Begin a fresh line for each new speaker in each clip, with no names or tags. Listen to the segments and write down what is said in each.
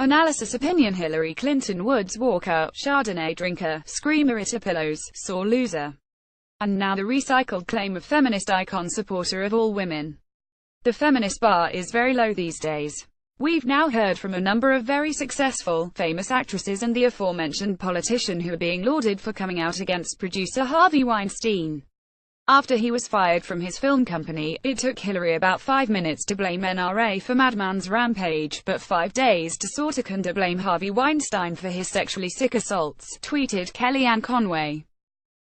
Analysis Opinion Hillary Clinton Woods Walker, Chardonnay drinker, screamer at her pillows, sore loser. And now the recycled claim of feminist icon supporter of all women. The feminist bar is very low these days. We've now heard from a number of very successful, famous actresses and the aforementioned politician who are being lauded for coming out against producer Harvey Weinstein. After he was fired from his film company, it took Hillary about 5 minutes to blame NRA for Madman's rampage, but 5 days to Sorticunder blame Harvey Weinstein for his sexually sick assaults, tweeted Kellyanne Conway.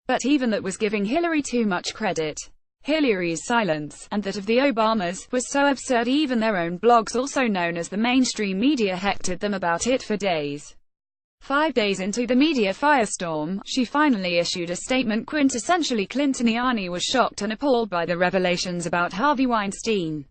But even that was giving Hillary too much credit. Hillary's silence, and that of the Obamas, was so absurd even their own blogs, also known as the mainstream media, hectored them about it for days. 5 days into the media firestorm, she finally issued a statement quintessentially Clintoniana was shocked and appalled by the revelations about Harvey Weinstein.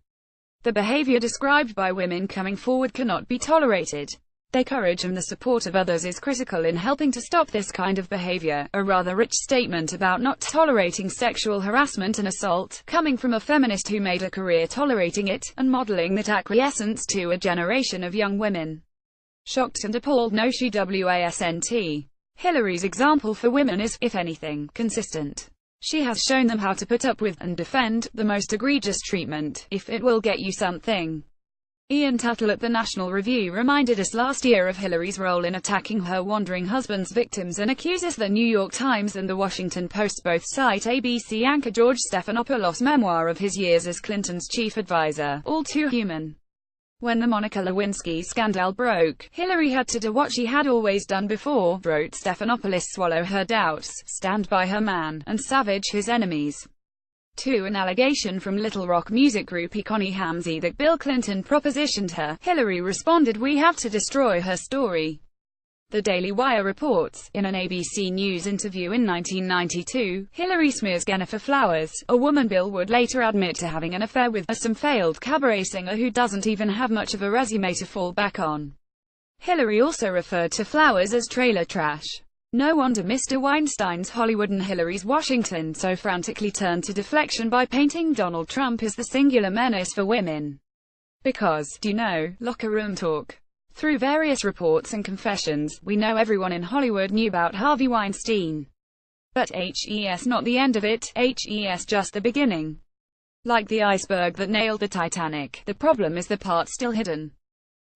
The behavior described by women coming forward cannot be tolerated. Their courage and the support of others is critical in helping to stop this kind of behavior. A rather rich statement about not tolerating sexual harassment and assault, coming from a feminist who made a career tolerating it, and modeling that acquiescence to a generation of young women. Shocked and appalled, no she wasn't. Hillary's example for women is, if anything, consistent. She has shown them how to put up with, and defend, the most egregious treatment, if it will get you something. Ian Tuttle at the National Review reminded us last year of Hillary's role in attacking her wandering husband's victims and accuses. The New York Times and The Washington Post both cite ABC anchor George Stephanopoulos' memoir of his years as Clinton's chief advisor, All Too Human. When the Monica Lewinsky scandal broke, Hillary had to do what she had always done before, wrote Stephanopoulos: swallow her doubts, stand by her man, and savage his enemies. To an allegation from Little Rock music groupie Connie Hamzy that Bill Clinton propositioned her, Hillary responded, "We have to destroy her story." The Daily Wire reports, in an ABC News interview in 1992, Hillary smears Gennifer Flowers, a woman Bill would later admit to having an affair with, as some failed cabaret singer who doesn't even have much of a resume to fall back on. Hillary also referred to Flowers as trailer trash. No wonder Mr. Weinstein's Hollywood and Hillary's Washington so frantically turned to deflection by painting Donald Trump as the singular menace for women. Because, you know, locker room talk. Through various reports and confessions, we know everyone in Hollywood knew about Harvey Weinstein. But not the end of it, just the beginning. Like the iceberg that nailed the Titanic, the problem is the part still hidden.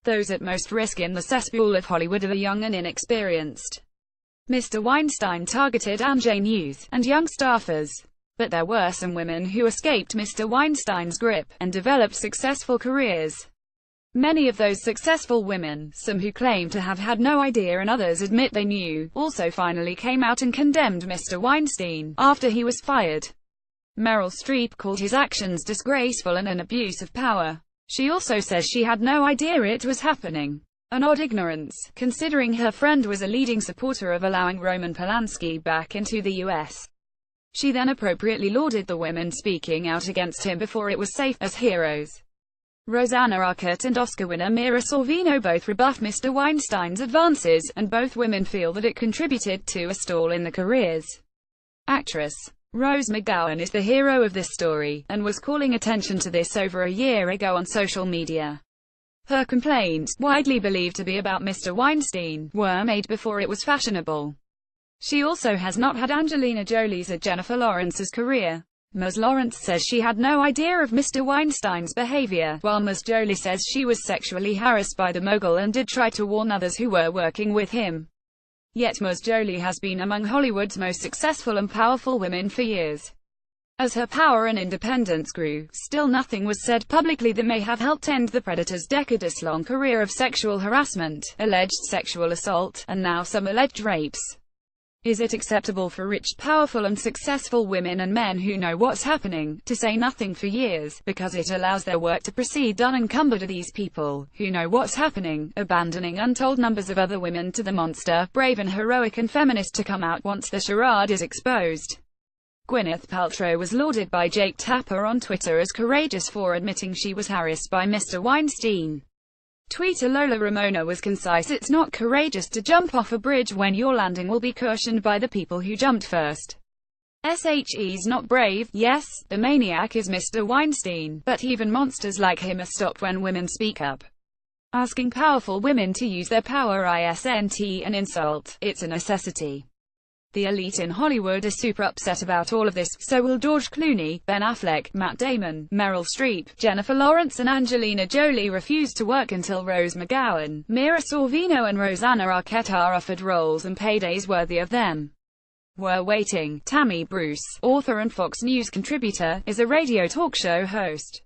Those at most risk in the cesspool of Hollywood are the young and inexperienced. Mr. Weinstein targeted ingenues and young staffers. But there were some women who escaped Mr. Weinstein's grip, and developed successful careers. Many of those successful women, some who claim to have had no idea and others admit they knew, also finally came out and condemned Mr. Weinstein, after he was fired. Meryl Streep called his actions disgraceful and an abuse of power. She also says she had no idea it was happening. An odd ignorance, considering her friend was a leading supporter of allowing Roman Polanski back into the U.S. She then appropriately lauded the women speaking out against him before it was safe, as heroes. Rosanna Arquette and Oscar winner Mira Sorvino both rebuffed Mr. Weinstein's advances, and both women feel that it contributed to a stall in their careers. Actress Rose McGowan is the hero of this story, and was calling attention to this over a year ago on social media. Her complaints, widely believed to be about Mr. Weinstein, were made before it was fashionable. She also has not had Angelina Jolie's or Jennifer Lawrence's career. Ms. Lawrence says she had no idea of Mr. Weinstein's behavior, while Ms. Jolie says she was sexually harassed by the mogul and did try to warn others who were working with him. Yet Ms. Jolie has been among Hollywood's most successful and powerful women for years. As her power and independence grew, still nothing was said publicly that may have helped end the predator's decades-long career of sexual harassment, alleged sexual assault, and now some alleged rapes. Is it acceptable for rich, powerful and successful women and men who know what's happening, to say nothing for years, because it allows their work to proceed unencumbered? Are these people, who know what's happening, abandoning untold numbers of other women to the monster, brave and heroic and feminist to come out once the charade is exposed? Gwyneth Paltrow was lauded by Jake Tapper on Twitter as courageous for admitting she was harassed by Mr. Weinstein. Tweeter Lola Ramona was concise: "It's not courageous to jump off a bridge when your landing will be cushioned by the people who jumped first. SHE's not brave. Yes, the maniac is Mr. Weinstein, but even monsters like him are stopped when women speak up." asking powerful women to use their power isn't an insult, it's a necessity. The elite in Hollywood are super upset about all of this, so will George Clooney, Ben Affleck, Matt Damon, Meryl Streep, Jennifer Lawrence and Angelina Jolie refuse to work until Rose McGowan, Mira Sorvino and Rosanna Arquette are offered roles and paydays worthy of them. We're waiting. Tammy Bruce, author and Fox News contributor, is a radio talk show host.